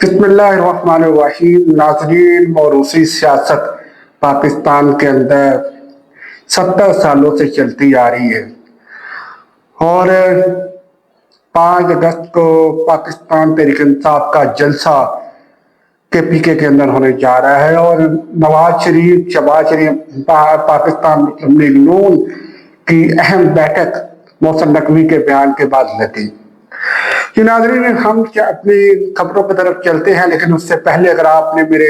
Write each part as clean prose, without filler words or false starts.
बिस्मिल्लाहिर्रहमानिर्रहीम। नाज़रीन, मौरूसी सियासत पाकिस्तान के अंदर 70 सालों से चलती आ रही है और 5 अगस्त को पाकिस्तान तहरीक इंसाफ का जलसा KPK के अंदर होने जा रहा है और नवाज शरीफ, शहबाज शरीफ, पाकिस्तान मुस्लिम लीग नून की अहम बैठक मोहसिन नकवी के बयान के बाद लगी। कि नाज़रीन, हम अपनी खबरों की तरफ चलते हैं, लेकिन उससे पहले अगर आपने मेरे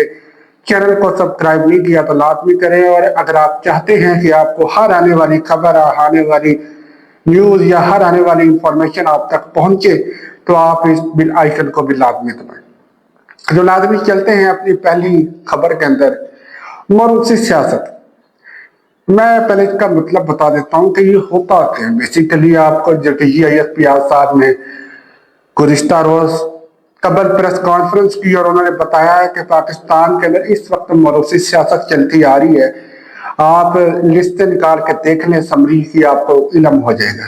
चैनल को सब्सक्राइब नहीं किया तो लाजमी करें। और अगर आप चाहते हैं कि आपको हर आने वाली खबर, आने वाली न्यूज़ या हर आने वाली इंफॉर्मेशन आप तक पहुंचे तो आप इस बिल आइकन को भी लाजमी दबाएं। जो नाज़रीन, चलते हैं अपनी पहली खबर के अंदर। मौरूसी सियासत, मैं पहले इसका मतलब बता देता हूं कि ये होता क्या है। बेसिकली आपको GIS पियाज साहब ने गुज़िश्ता रोज कबल प्रेस कॉन्फ्रेंस की और उन्होंने बताया है कि पाकिस्तान के अंदर इस वक्त मौरूसी सियासत चलती आ रही है। आप लिस्ट निकाल के देख लें, समरी की, आपको इल्म हो जाएगा।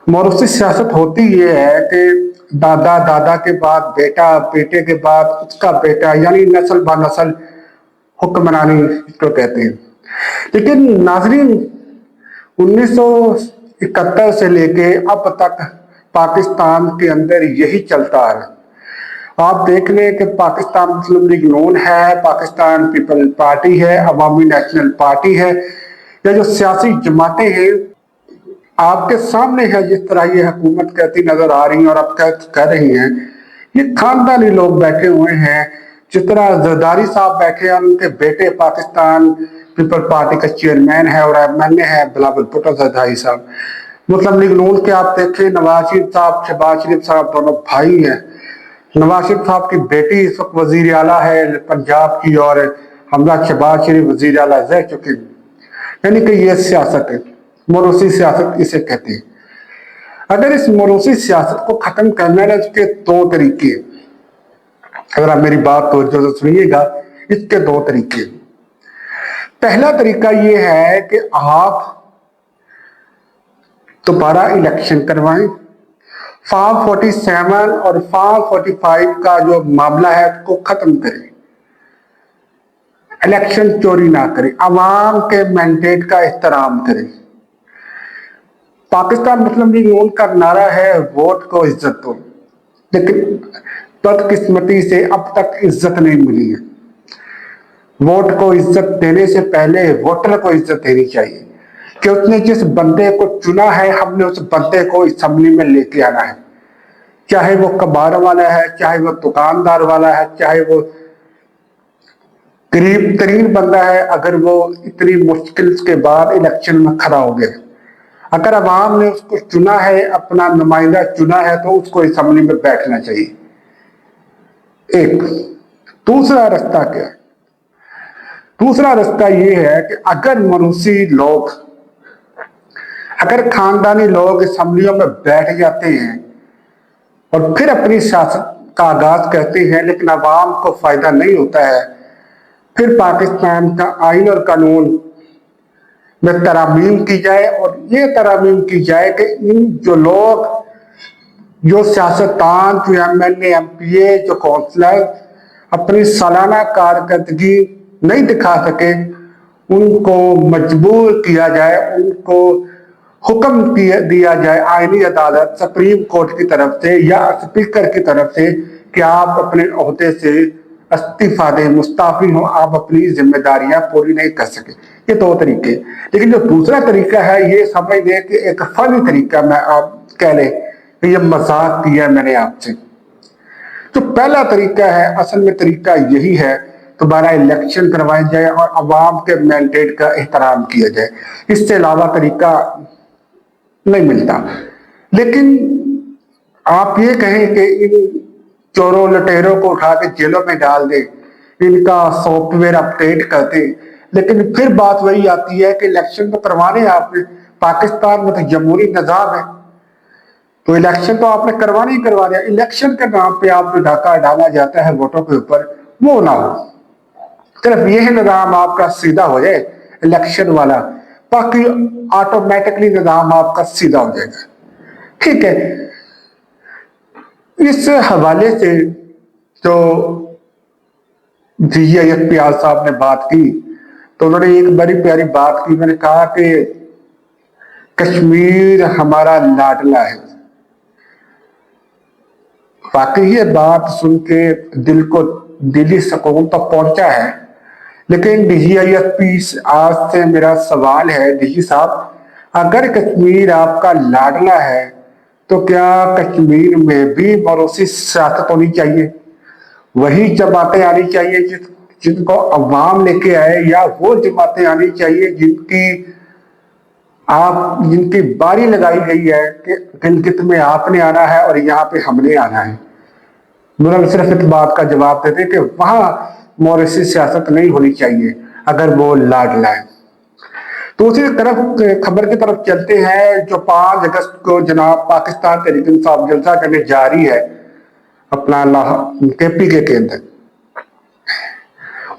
मौरूसी सियासत होती ये है कि दादा दादा के बाद बेटा, बेटे के बाद उसका बेटा, यानी नस्ल बा नस्ल हुक्मरानी इसको कहते हैं। लेकिन नाजरीन, 1971 से लेके अब तक पाकिस्तान के अंदर यही चलता आ रहा है। आप देख लें कि पाकिस्तान मुस्लिम लीग नून है, पाकिस्तान पीपल पार्टी है, अवामी नेशनल पार्टी है, या जो सियासी जमातें हैं आपके सामने है, जिस तरह ये हुकूमत कहती नजर आ रही है और अब कह रही हैं, ये खानदानी लोग बैठे हुए हैं। जिस तरह जरदारी साहब बैठे हैं, उनके बेटे पाकिस्तान पीपल पार्टी का चेयरमैन है और MNA है बिलावल भुट्टो जरदारी साहब। मुस्लिम लीग नून के आप देखें, नवाज शरीफ साहब, शहबाज शरीफ साहब दोनों भाई हैं। नवाज शरीफ साहब की बेटी इस वक्त वजीर आला है पंजाब की और हमरा शहबाज शरीफ वजीर आला रह चुके हैं। यानी कि ये सियासत है, मौरूसी सियासत इसे कहते हैं। अगर इस मौरूसी सियासत को खत्म करना है, इसके 2 तरीके। अगर आप मेरी बात तो जो सुनिएगा, इसके 2 तरीके। पहला तरीका ये है कि आप दोबारा इलेक्शन करवाएं। फॉर्म 47 और फॉर्म 45 का जो मामला है उसको खत्म करें। इलेक्शन चोरी ना करें, अवाम के मैंडेट का एहतराम करें। पाकिस्तान मुस्लिम लीग नून का नारा है वोट को इज्जत दो, लेकिन बदकिस्मती से अब तक इज्जत नहीं मिली है। वोट को इज्जत देने से पहले वोटर को इज्जत देनी चाहिए कि उसने जिस बंदे को चुना है, हमने उस बंदे को असेंबली में लेके आना है। चाहे वो कबाड़ वाला है, चाहे वो दुकानदार वाला है, चाहे वो गरीब तरीन बंदा है, अगर वो इतनी मुश्किल के बाद इलेक्शन में खड़ा हो गया, अगर अवाम ने उसको चुना है, अपना नुमाइंदा चुना है, तो उसको असेंबली में बैठना चाहिए। एक दूसरा रास्ता क्या है? दूसरा रास्ता ये है कि अगर मनुसी लोग, अगर खानदानी लोग असेंबलियों में बैठ जाते हैं और फिर अपनी सियासत का आगाज करते हैं, लेकिन अवाम को फायदा नहीं होता है, फिर पाकिस्तान का आइन और कानून में तरामीम की जाए। और ये तरामीम की जाए कि इन जो लोग, जो सियासतदान, जो MNA, MPA, जो काउंसलर अपनी सालाना कारकर्दगी नहीं दिखा सके, उनको मजबूर किया जाए, उनको हुक्म दिया जाए आईनी अदालत, सुप्रीम कोर्ट की तरफ से या स्पीकर की तरफ से कि आप अपने ओहदे से इस्तीफा दें, मुस्ताफी हो, आप अपनी जिम्मेदारियां पूरी नहीं कर सके। ये 2 तरीके। लेकिन जो दूसरा तरीका है, ये समझ लें कि एक फनी तरीका, मैं आप कह लें कि ये मजाक किया मैंने आपसे। तो पहला तरीका है, असल में तरीका यही है, दोबारा इलेक्शन करवाया जाए और अवाम के मैंडेट का एहतराम किया जाए। इससे अलावा तरीका नहीं मिलता। लेकिन आप ये कहें कि इन चोरों लटेरों को उठा के जेलों में डाल दे, इनका सॉफ्टवेयर अपडेट कर दे, लेकिन फिर बात वही आती है कि इलेक्शन तो करवाने आपने। पाकिस्तान में तो जमहूरी निजाम है, तो इलेक्शन तो आपने करवाना ही करवा दिया। इलेक्शन के नाम पे आप जो डाका डाला जाता है वोटों के ऊपर, वो ना हो। सिर्फ यह निजाम आपका सीधा हो जाए, इलेक्शन वाला, बाकी ऑटोमेटिकली निजाम आपका सीधा हो जाएगा। ठीक है। इस हवाले से जो DGISP साहब ने बात की तो उन्होंने एक बड़ी प्यारी बात की। मैंने कहा कि कश्मीर हमारा लाडला है। वाकई ये बात सुन के दिल को दिली सुकून तो पहुंचा है। लेकिन DGISP आज से मेरा सवाल है, DG साहब, अगर कश्मीर आपका लाडला है तो क्या कश्मीर में भी मौरूसी सियासत होनी चाहिए? वही जमातें आनी चाहिए जिनको अवाम लेके आए, या वो जमातें आनी चाहिए जिनकी बारी लगाई गई है कि गिलगित में आपने आना है और यहाँ पे हमने आना है? मुझे सिर्फ इस बात का जवाब देते कि वहां मौरूसी सियासत नहीं होनी चाहिए अगर वो लाडला है। तो उसी तरफ खबर की तरफ चलते हैं जो 5 अगस्त को जनाब पाकिस्तान तहरीक इंसाफ जलसा करने जा रही है अपना KPK के अंदर।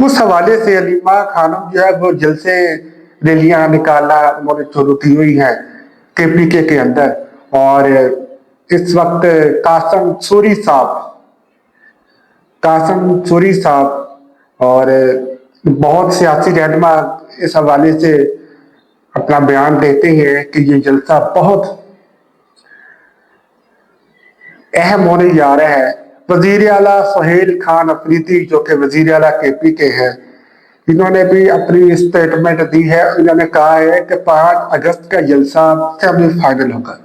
उस हवाले से अलीमा खानम जो है वो जलसे रैलियां निकालना उन्होंने शुरू की हुई है KPK के अंदर। और इस वक्त कासम सूरी साहब और बहुत सियासी रहनुमा इस हवाले से अपना बयान देते हैं कि ये जलसा बहुत अहम होने जा रहा है। वजीर आला सुहेल खान अफरीदी जो कि वजीर आला KPK है, इन्होंने भी अपनी स्टेटमेंट दी है। इन्होंने कहा है कि 5 अगस्त का जलसा सेमीफाइनल होगा।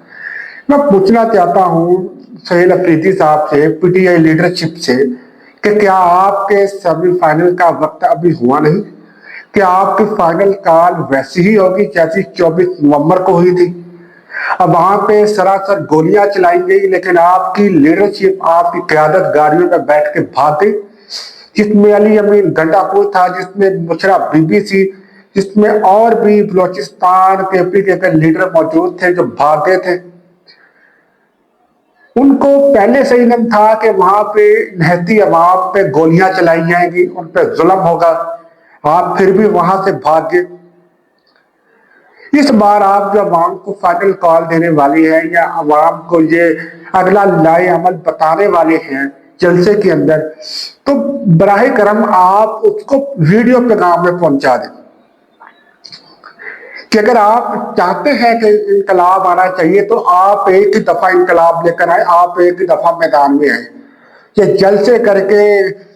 मैं पूछना चाहता हूँ सुहेल अफरीदी साहब से, PTI लीडरशिप से, कि क्या आपके सेमीफाइनल का वक्त अभी हुआ नहीं? क्या आपकी फाइनल कॉल वैसी ही होगी जैसी 24 नवंबर को हुई थी? अब वहां पे सरासर गोलियां चलाई गई, लेकिन आपकी लीडरशिप, आपकी क्यादत गाड़ियों में बैठ के भाग गई, जिसमें अली अमीन गंडापुर था, जिसमें मुशर्रफ बीबी थी, जिसमें और भी बलोचिस्तान KPK के लीडर मौजूद थे जो भाग गए थे। उनको पहले से इल्म था कि वहां पे नहती अवाम पे गोलियां चलाई जाएंगी, उन पे जुल्म होगा। आप फिर भी वहां से भाग गए। इस बार आप जो अवाम को फाइनल कॉल देने वाली हैं या अवाम को ये अगला लाए अमल बताने वाले हैं जलसे के अंदर, तो बराहे करम आप उसको वीडियो पैगाम में पहुंचा दें कि अगर आप चाहते हैं कि इनकलाब आना चाहिए तो आप एक ही दफा इनकलाब लेकर आए, आप एक ही दफा मैदान में आए। ये जलसे करके,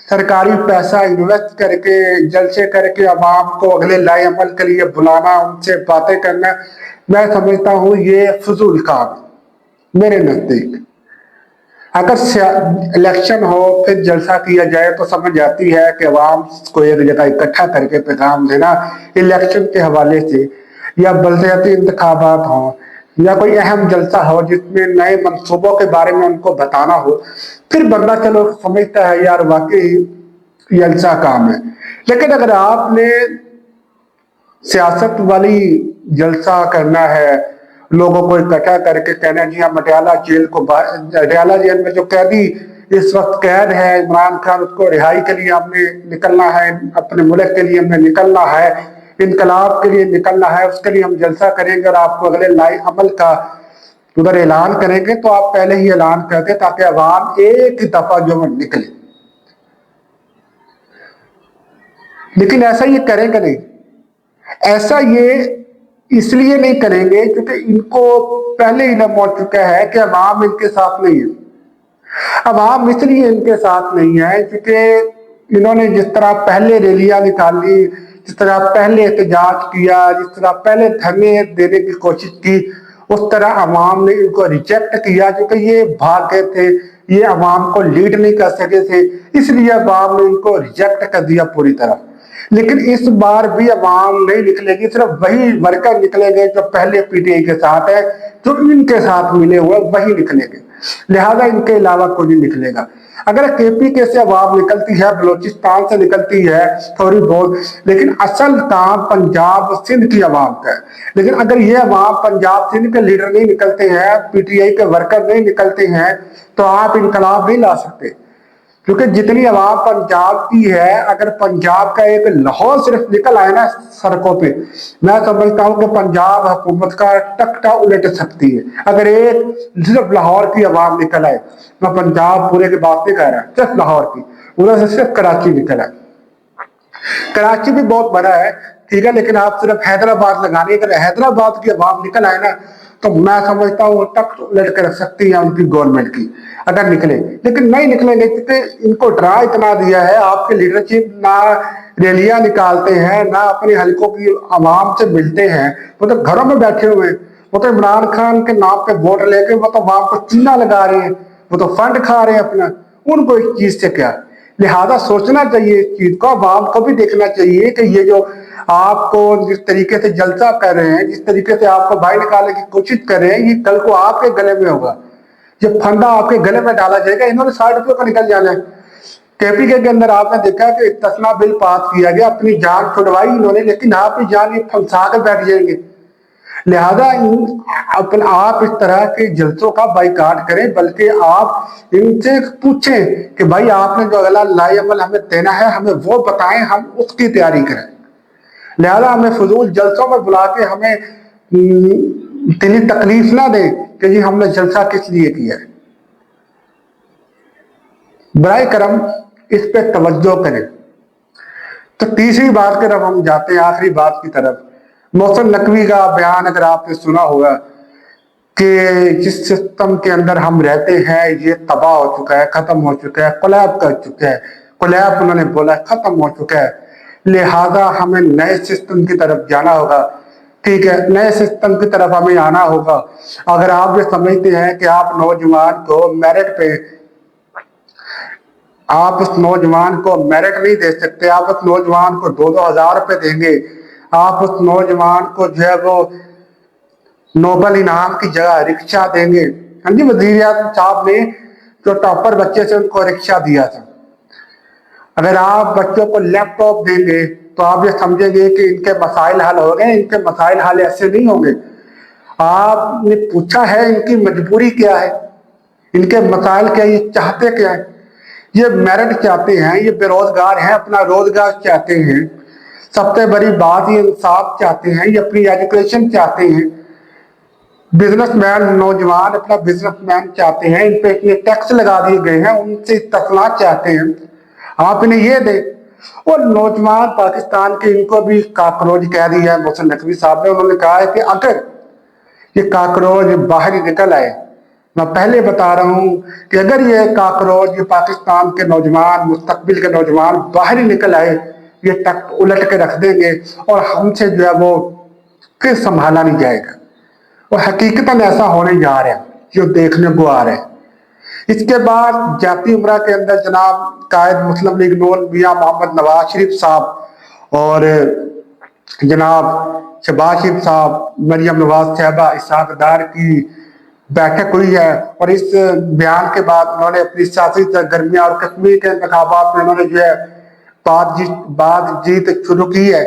सरकारी पैसा इन्वेस्ट करके, जलसे करके अवाम को अगले लाए अमल के लिए बुलाना, उनसे बातें करना, मैं समझता हूं ये फजूल काम मेरे नजदीक। अगर इलेक्शन हो फिर जलसा किया जाए तो समझ आती है कि अवाम को एक जगह इकट्ठा करके पैगाम देना इलेक्शन के हवाले से, या बलदियाती इंतखाबात हो, या कोई अहम जलसा हो जिसमें नए मंसूबों के बारे में उनको बताना हो, फिर बंदा चलो समझता है यार वाकई जलसा काम है। लेकिन अगर आपने सियासत वाली जलसा करना है, लोगों को इकट्ठा करके कहना जी हम अडयाला जेल में जो कैदी इस वक्त कैद है इमरान खान, उसको रिहाई के लिए हमने निकलना है, अपने मुल्क के लिए हमने निकलना है, इनकलाब के लिए निकलना है, उसके लिए हम जलसा करेंगे और आपको अगले लाई अमल का उधर ऐलान करेंगे, तो आप पहले ही ऐलान करते ताकि अवाम एक ही दफा जो निकले। लेकिन ऐसा ये करेंगे नहीं। ऐसा ये इसलिए नहीं करेंगे क्योंकि इनको पहले ही इल्म हो चुका है कि अवाम इनके साथ नहीं है। अवाम इसलिए इनके साथ नहीं है क्योंकि इन्होंने जिस तरह पहले रैलियां निकाली, जिस तरह पहले एहतजाज किया, जिस तरह पहले धरने देने की कोशिश की, उस तरह अवाम ने इनको रिजेक्ट किया क्योंकि ये भाग गए थे, ये अवाम को लीड नहीं कर सके थे, इसलिए अवाम ने इनको रिजेक्ट कर दिया पूरी तरह। लेकिन इस बार भी अवाम नहीं निकलेगी, सिर्फ वही वर्कर निकलेंगे जो पहले PTI के साथ है, जो इनके साथ मिले हुए वही निकलेंगे, लिहाजा इनके अलावा कोई नहीं निकलेगा। अगर KPK से अवाम निकलती है, बलोचिस्तान से निकलती है थोड़ी बहुत, लेकिन असल काम पंजाब सिंध की अवाम का है। लेकिन अगर ये अवाम पंजाब सिंध के लीडर नहीं निकलते हैं, PTI के वर्कर नहीं निकलते हैं, तो आप इनकलाब नहीं ला सकते। क्योंकि जितनी आवाम पंजाब की है, अगर पंजाब का एक लाहौर सिर्फ निकल आए ना सड़कों पे, मैं समझता हूँ कि पंजाब हुकूमत का तख्ता उलट सकती है। अगर एक सिर्फ लाहौर की आवाम निकल आए, मैं पंजाब पूरे की बात नहीं कर रहा, सिर्फ लाहौर की, उधर से सिर्फ कराची निकल आए। कराची भी बहुत बड़ा है, ठीक है, लेकिन आप सिर्फ हैदराबाद लगाने, अगर हैदराबाद की आवाम निकल आए ना, तो मैं समझता हूँ तख्त उलट कर रख सकती है उनकी गवर्नमेंट की, अगर निकले। लेकिन नहीं निकलेंगे, क्योंकि इनको डरा इतना दिया है, आपके लीडरशिप ना रैलियां निकालते हैं, ना अपने हलकों की आवाम से मिलते हैं, वो तो घरों में बैठे हुए हैं। वो तो इमरान खान के नाम पे वोट लेके वो तो आवाम को चूना लगा रहे हैं, वो तो फंड खा रहे हैं अपना। उनको इस चीज से क्या, लिहाजा सोचना चाहिए इस चीज को, आवाम को भी देखना चाहिए कि ये जो आपको जिस तरीके से जलसा कर रहे हैं, जिस तरीके से आपको बाहर निकालने की कोशिश कर रहे हैं, ये कल को आपके गले में होगा। जब फंडा आपके गले में डाला जाएगा, इन्होंने 60 रुपये का निकल जाना है। केपीके के अंदर आपने देखा कि तस्मा बिल पास किया गया, अपनी जान छुड़वाई इन्होंने, लेकिन आप ही जान ये फंसा कर बैठ जाएंगे। लिहाजा आप इस तरह के जलसों का बाइकाट करें, बल्कि आप इनसे पूछें कि भाई आपने जो अगला लाई अमल हमें देना है, हमें वो बताएं, हम उसकी तैयारी करें। लिहाजा हमें फजूल जलसों में बुला के हमें दिली तकलीफ ना दें कि जी हमने जलसा किस लिए किया है। बराए करम इस पे तवज्जो करें। तो तीसरी बात की तरफ हम जाते हैं, आखिरी बात की तरफ। मोहसिन नकवी का बयान अगर आपने सुना होगा कि जिस सिस्टम के अंदर हम रहते हैं ये तबाह हो चुका है, खत्म हो चुका है, कोलैब कर चुका है, कोलैब उन्होंने बोला खत्म हो चुका है, लिहाजा हमें नए सिस्टम की तरफ जाना होगा। ठीक है, नए सिस्टम की तरफ हमें आना होगा। अगर आप ये समझते हैं कि आप नौजवान को मेरिट पे, आप उस नौजवान को मेरिट नहीं दे सकते, आप उस नौजवान को 2-2 हज़ार रुपए देंगे, आप उस नौजवान को जो है वो नोबल इनाम की जगह रिक्शा देंगे। हाँ जी, वजीर आज़म साहब ने जो टॉपर बच्चे से उनको रिक्शा दिया था, अगर आप बच्चों को लैपटॉप देंगे तो आप ये समझेंगे कि इनके मसाइल हल हो गए। इनके मसाइल हल ऐसे नहीं होंगे। आपने पूछा है इनकी मजबूरी क्या है, इनके मसाइल क्या, ये चाहते क्या है। ये मेरिट चाहते हैं, ये बेरोजगार हैं, अपना रोजगार चाहते हैं। सबसे बड़ी बात ये इंसाफ चाहते हैं, ये अपनी एजुकेशन चाहते हैं। बिजनेसमैन नौजवान अपना बिजनेसमैन चाहते हैं, इन पे इतने टैक्स लगा दिए गए हैं, उनसे इस्तफला चाहते हैं, आप इन्हें ये दे। और नौजवान पाकिस्तान के इनको भी काकरोच कह दिया है मोहसिन नकवी साहब ने। उन्होंने कहा है कि अगर ये काकरोच बाहर ही निकल आए, मैं पहले बता रहा हूं कि अगर ये काकरोच, ये पाकिस्तान के नौजवान, मुस्तकबिल के नौजवान बाहर ही निकल आए, ये तख्त उलट के रख देंगे और हमसे जो है वो फिर संभाला नहीं जाएगा। और हकीकतन ऐसा होने जा रहा है जो देखने को आ रहा है। इसके बाद जाती उमरा के अंदर जनाब कायद मुस्लिम लीग नून मियां मोहम्मद नवाज शरीफ साहब और जनाब शहबाज शरीफ साहब, मरियम नवाज साहबा, इसहाक डार की बैठक हुई है। और इस बयान के बाद उन्होंने अपनी सियासी सरगर्मियां और कश्मीर के इंतखाबात में उन्होंने जो है बातचीत शुरू की है।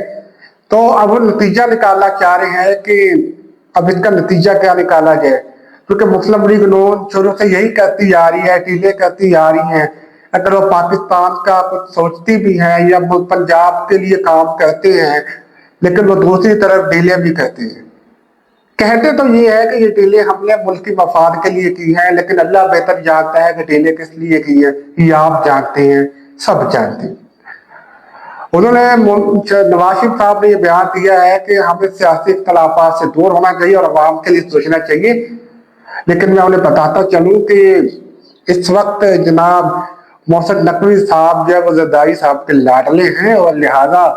तो अब वो नतीजा निकालना चाह रहे हैं कि अब इसका नतीजा क्या निकाला जाए, क्योंकि मुस्लिम लीग नून शुरू से यही कहती आ रही है, टीले कहती आ रही है, अगर वो पाकिस्तान का कुछ सोचती भी हैं या वो पंजाब के लिए काम करते हैं, लेकिन वो दूसरी तरफ डीले भी कहते हैं। कहते तो ये है कि ये डीले हमने मुल्क की मफाद के लिए की है, लेकिन अल्लाह बेहतर जानता है कि डीले किस लिए की है, ये आप जानते हैं, सब जानते हैं। उन्होंने नवाज शरीफ साहब ने ये बयान दिया है कि हमें सियासी इख्तलाफात से दूर होना चाहिए और अवाम के लिए सोचना चाहिए। लेकिन मैं उन्हें बताता चलूं कि इस वक्त जनाब मोहसिन नकवी साहब जो है वो जरदारी साहब के लाडले हैं और लिहाजा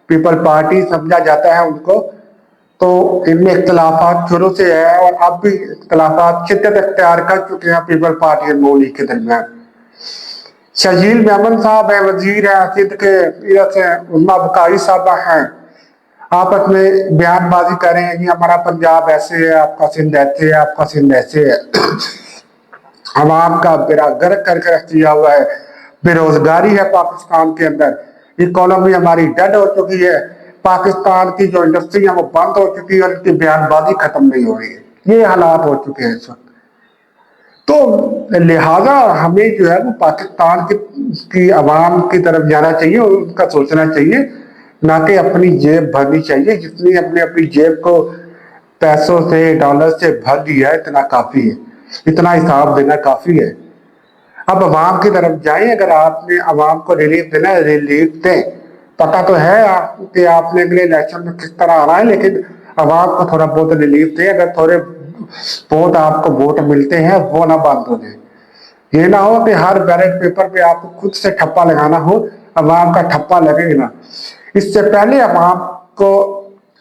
पीपल पार्टी समझा जाता है उनको। तो इनमें इख्तलाफात शुरू से है और अब भी इख्तलाफात शिद्दत अख्तियार कर चुके हैं पीपल पार्टी और नून लीग के दरमियान। शजील मेमन साहब है, वजीर है सिंध के, इधर से उम्मा बुखारी साहबा हैं, आपस में बयानबाजी कर रहे हैं कि हमारा पंजाब ऐसे है, आपका सिंध ऐसे है, आपका सिंध ऐसे है। आवाम का बेड़ा गर्क करके रख दिया हुआ है, बेरोजगारी है पाकिस्तान के अंदर, इकोनॉमी हमारी डेड हो चुकी है, पाकिस्तान की जो इंडस्ट्री है वो बंद हो चुकी है और इनकी बयानबाजी खत्म नहीं हो रही है। ये हालात हो चुके हैं इस वक्त। تو لہذا ہمیں جو ہے وہ پاکستان کی عوام کی طرف جانا چاہیے، ان کا سوچنا چاہیے، نہ کہ اپنی جیب بھرنی چاہیے۔ جتنی اپنی جیب کو پیسوں سے ڈالر سے بھر دیا ہے اتنا کافی ہے، اتنا حساب دینا کافی ہے۔ اب عوام کی طرف جائیں، اگر آپ نے عوام کو ریلیف دینا ہے ریلیف دیں۔ پتا تو ہے کہ آپ نے اگلے الیکشن میں کس طرح آنا ہے، لیکن عوام کو تھوڑا بہت ریلیف دیں۔ اگر تھوڑے بہت آپ کو ووٹ ملتے ہیں وہ نہ بند ہو جائے، یہ نہ ہو کہ ہر بیلٹ پیپر پہ آپ کو خود سے ٹھپا لگانا ہو، عوام کا ٹھپا لگے گا۔ اس سے پہلے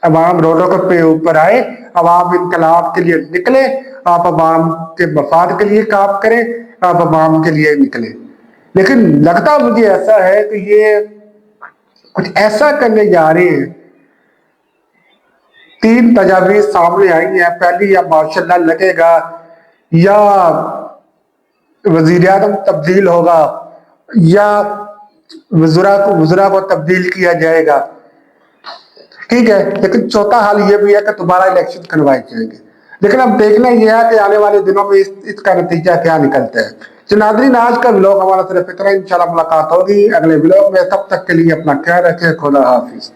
عوام روڈوں پہ اوپر آئے، عوام انقلاب کے لیے نکلے، آپ عوام کے مفاد کے لیے کام کریں، آپ عوام کے لیے نکلے۔ لیکن لگتا مجھے ایسا ہے کہ یہ کچھ ایسا کرنے جا رہے ہیں۔ 3 تجاویز سامنے آئی ہیں، پہلی یا ماشاء اللہ لگے گا یا وزیر اعظم تبدیل ہوگا یا وزراء کو تبدیل کیا جائے گا، ٹھیک ہے، لیکن چوتھا حال یہ بھی ہے کہ دوبارہ الیکشن کروائے جائیں گے۔ لیکن اب دیکھنا یہ ہے کہ آنے والے دنوں میں اس کا نتیجہ کیا نکلتا ہے۔ تو ناظرین، آج کا ولاگ ہمارا صرف اتنا، انشاءاللہ ملاقات ہوگی اگلے ولاگ میں۔ تب تک کے لیے اپنا خیال رکھیں، خدا حافظ۔